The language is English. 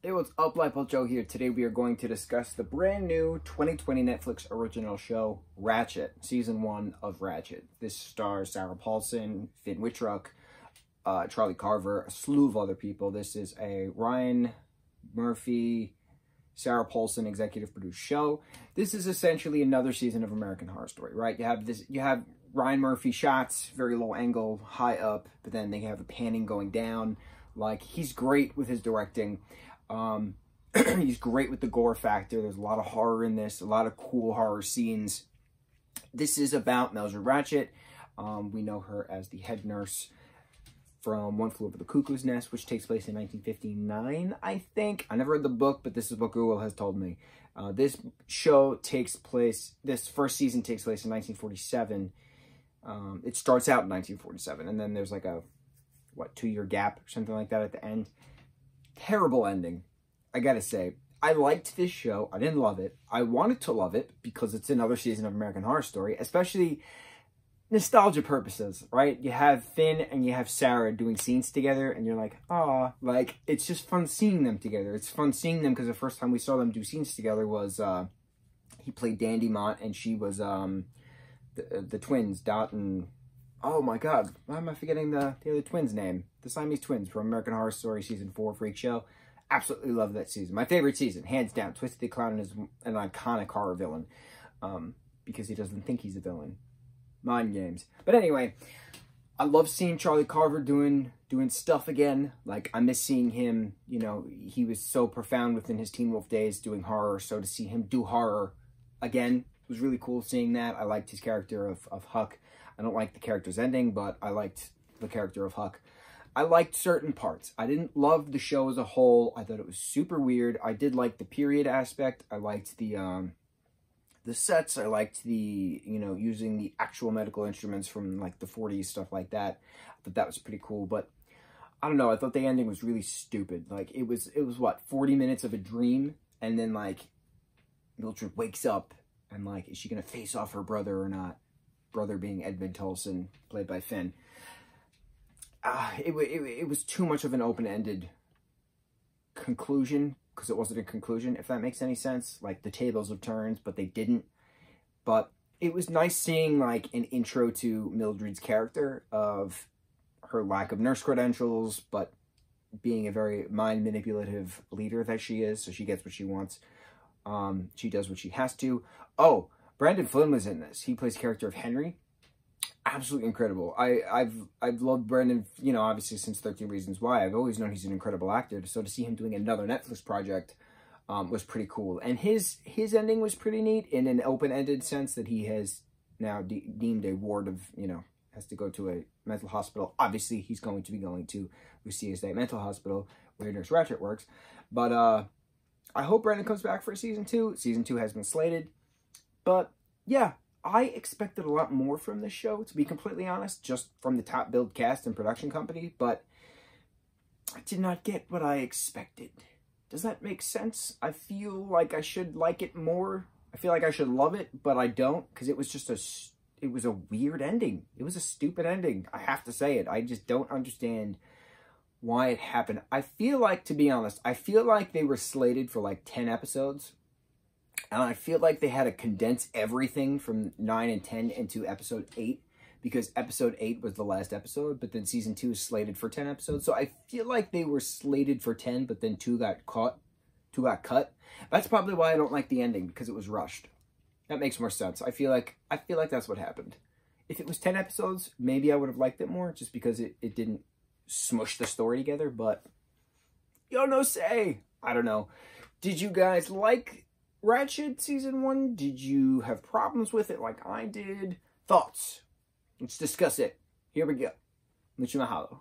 Hey, what's up, lightboltjoe here. Today we are going to discuss the brand new 2020 Netflix original show, Ratched, Season 1 of Ratched. This stars Sarah Paulson, Finn Wittrock, Charlie Carver, a slew of other people. This is a Ryan Murphy, Sarah Paulson executive produced show. This is essentially another season of American Horror Story, right? You have Ryan Murphy shots, very low angle, high up, but then they have a panning going down. Like, he's great with his directing. He's great with the gore factor. There's a lot of horror in this, a lot of cool horror scenes. This is about Mildred Ratched. We know her as the head nurse from One Flew Over the Cuckoo's Nest, which takes place in 1959, I think. I never read the book, but this is what Google has told me. This first season takes place in 1947. It starts out in 1947, and then there's like a, 2-year gap or something like that at the end. Terrible ending, I gotta say. I liked this show. I didn't love it. I wanted to love it because it's another season of American Horror Story, especially nostalgia purposes, right? You have Finn and you have Sarah doing scenes together, and you're like, oh, like, it's just fun seeing them together. It's fun seeing them because the first time we saw them do scenes together was, he played Dandy Mont, and she was the twins, Dot and... Oh my god, why am I forgetting the other twins' name? The Siamese twins from American Horror Story Season 4 Freak Show. Absolutely love that season. My favorite season, hands down. Twisted the Clown is an iconic horror villain. Because he doesn't think he's a villain. Mind games. But anyway, I love seeing Charlie Carver doing stuff again. Like, I miss seeing him, you know, he was so profound within his Teen Wolf days doing horror. So to see him do horror again was really cool seeing that. I liked his character of Huck. I don't like the character's ending, but I liked the character of Huck. I liked certain parts. I didn't love the show as a whole. I thought it was super weird. I did like the period aspect. I liked the sets. I liked the, you know, using the actual medical instruments from like the 40s, stuff like that. I thought that was pretty cool, but I don't know. I thought the ending was really stupid. Like, it was what, 40 minutes of a dream, and then like Mildred wakes up and like, is she gonna face off her brother or not? Brother being Edmund Tolson, played by Finn. It was too much of an open-ended conclusion, because it wasn't a conclusion, if that makes any sense. Like, the tables have turned, but they didn't. But it was nice seeing, like, an intro to Mildred's character, of her lack of nurse credentials, but being a very mind-manipulative leader that she is, so she gets what she wants. She does what she has to. Oh, Brandon Flynn was in this. He plays the character of Henry. Absolutely incredible. I've loved Brandon, you know, obviously since 13 Reasons Why. I've always known he's an incredible actor. So to see him doing another Netflix project was pretty cool. And his ending was pretty neat in an open-ended sense that he has now deemed a ward of, you know, has to go to a mental hospital. Obviously, he's going to be going to Lucia State Mental Hospital, where Nurse Ratched works. But I hope Brandon comes back for Season 2. Season 2 has been slated. But, yeah, I expected a lot more from this show, to be completely honest, just from the top billed cast and production company, but I did not get what I expected. Does that make sense? I feel like I should like it more. I feel like I should love it, but I don't, because it was just it was a weird ending. It was a stupid ending. I have to say it. I just don't understand why it happened. I feel like, to be honest, I feel like they were slated for like 10 episodes. And I feel like they had to condense everything from 9 and 10 into episode 8, because episode 8 was the last episode, but then season 2 is slated for 10 episodes. So I feel like they were slated for 10, but then 2 got cut. That's probably why I don't like the ending, because it was rushed. That makes more sense. I feel like that's what happened. If it was 10 episodes, maybe I would have liked it more, just because it didn't smush the story together, but yo no say. I don't know. Did you guys like Ratched Season 1? Did you have problems with it like I did? Thoughts? Let's discuss it. Here we go. Mucho mahalo.